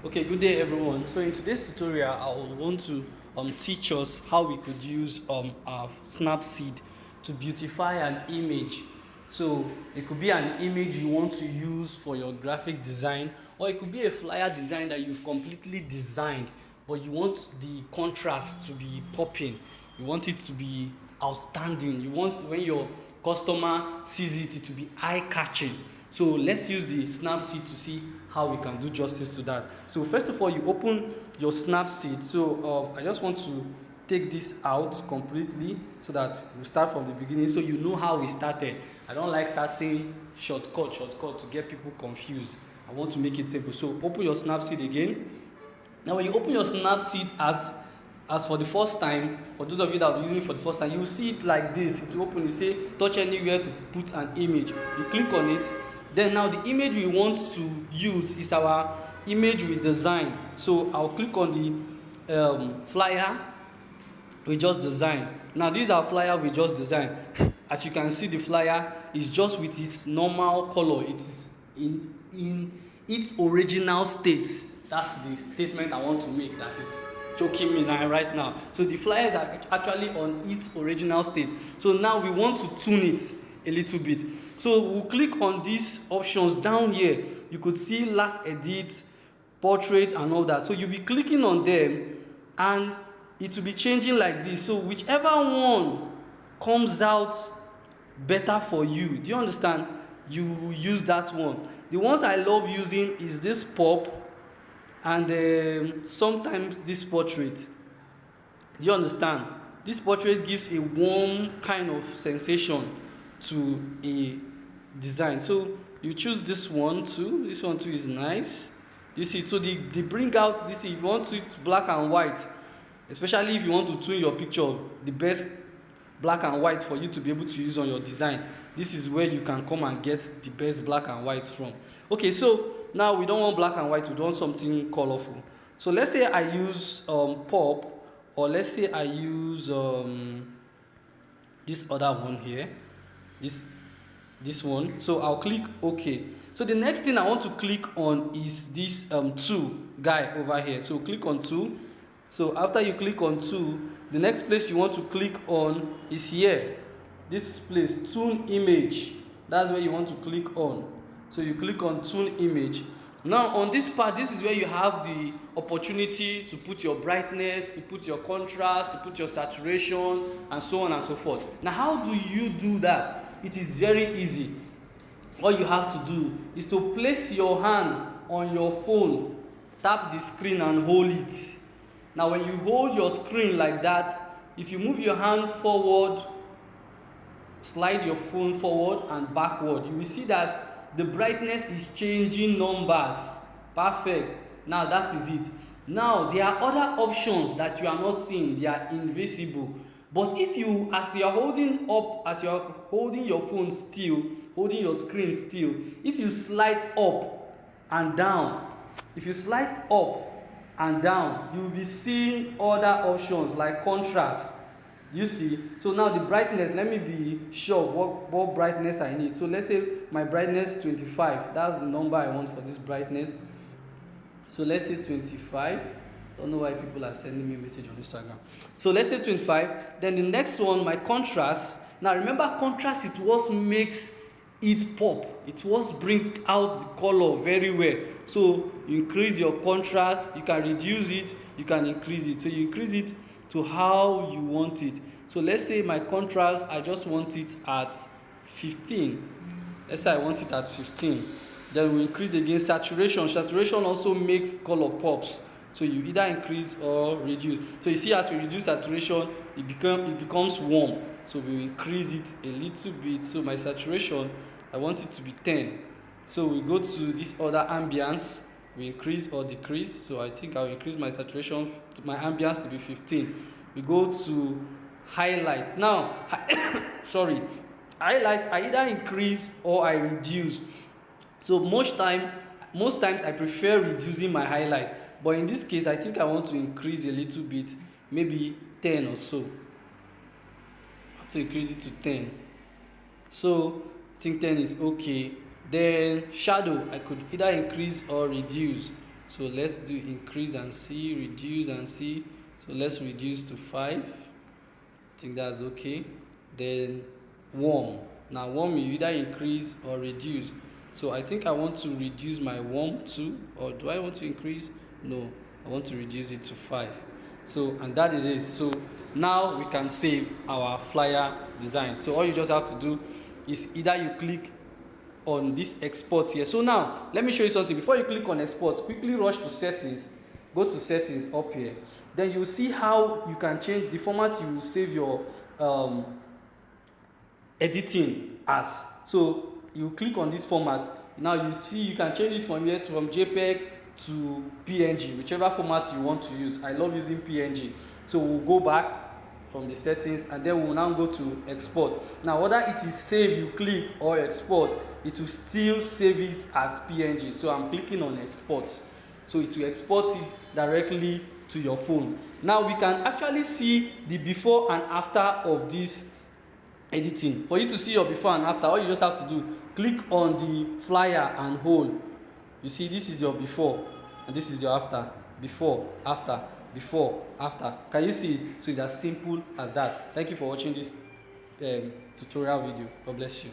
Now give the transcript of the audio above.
Okay, good day everyone. So in today's tutorial, I want to teach us how we could use our snapseed to beautify an image. So it could be an image you want to use for your graphic design, or it could be a flyer design that you've completely designed, but you want the contrast to be popping. You want it to be outstanding. You want when your customer sees it, it to be eye-catching. So let's use the snapseed to see how we can do justice to that. So first of all, you open your snapseed. So I just want to take this out completely so that we start from the beginning, so you know how we started. I don't like starting shortcut to get people confused. I want to make it simple. So open your snapseed again. Now when you open your snapseed as for the first time, for those of you that are using it for the first time, you will see it like this. It will open, you say touch anywhere to put an image. You click on it. Then now the image we want to use is our image we design. So I'll click on the flyer we just designed. Now this is our flyer we just designed. As you can see, the flyer is just with its normal color. It is in its original state. That's the statement I want to make that is choking me now right now. So the flyer is actually on its original state. So now we want to tune it a little bit. So we'll click on these options down here. You could see last edit, portrait and all that. So you'll be clicking on them and it will be changing like this. So whichever one comes out better for you, do you understand, you use that one. The ones I love using is this pop and sometimes this portrait. Do you understand? This portrait gives a warm kind of sensation to a design. So you choose this one too. This one too is nice. You see, so they bring out this. If you want it black and white, especially if you want to tune your picture, the best black and white for you to be able to use on your design, this is where you can come and get the best black and white from. Okay, so now we don't want black and white, we want something colorful. So let's say I use pop, or let's say I use this other one here, this one. So I'll click OK. So the next thing I want to click on is this tool guy over here. So click on tool. So after you click on tool, the next place you want to click on is here, this place, tune image. That's where you want to click on. So you click on tune image. Now on this part, this is where you have the opportunity to put your brightness, to put your contrast, to put your saturation, and so on and so forth. Now how do you do that? It is very easy. All you have to do is to place your hand on your phone, tap the screen and hold it. Now when you hold your screen like that, if you move your hand forward, slide your phone forward and backward, you will see that the brightness is changing numbers. Perfect. Now that is it. Now there are other options that you are not seeing, they are invisible. But if you, as you are holding up, as you are holding your phone still, holding your screen still, if you slide up and down, if you slide up and down, you will be seeing other options like contrast. You see, so now the brightness, let me be sure of what brightness I need. So let's say my brightness 25, that's the number I want for this brightness. So let's say 25. Don't know why people are sending me a message on Instagram. So let's say 25. Then the next one, my contrast. Now remember, contrast is what makes it pop. It was bring out the color very well. So you increase your contrast, you can reduce it, you can increase it. So you increase it to how you want it. So let's say my contrast, I just want it at 15. Let's say I want it at 15. Then we increase again saturation. Saturation also makes color pops. So you either increase or reduce. So you see, as we reduce saturation, it becomes warm. So we increase it a little bit. So my saturation, I want it to be 10. So we go to this other ambience, we increase or decrease. So I think I'll increase my saturation to my ambience to be 15. We go to highlights. Now sorry, highlights I either increase or I reduce. So most times I prefer reducing my highlights, but in this case I think I want to increase a little bit, maybe 10 or so. I want to increase it to 10. So I think 10 is okay. Then shadow, I could either increase or reduce. So let's do increase and see, reduce and see. So let's reduce to 5. I think that's okay. Then warm. Now warm, you either increase or reduce. So I think I want to reduce my warm to, or do I want to increase? No, I want to reduce it to 5. So, and that is it. So now we can save our flyer design. So all you just have to do is either you click on this export here. So now let me show you something. Before you click on export, quickly rush to settings, go to settings up here. Then you see how you can change the format you will save your editing as. So you click on this format. Now you see you can change it from here to from JPEG to PNG, whichever format you want to use. I love using PNG. So we'll go back from the settings and then we'll now go to export. Now whether it is save you click or export, it will still save it as PNG. So I'm clicking on export. So it will export it directly to your phone. Now we can actually see the before and after of this editing. For you to see your before and after, all you just have to do, click on the flyer and hold. You see, this is your before and this is your after. Before, after, before, after. Can you see it? So it's as simple as that. Thank you for watching this tutorial video. God bless you.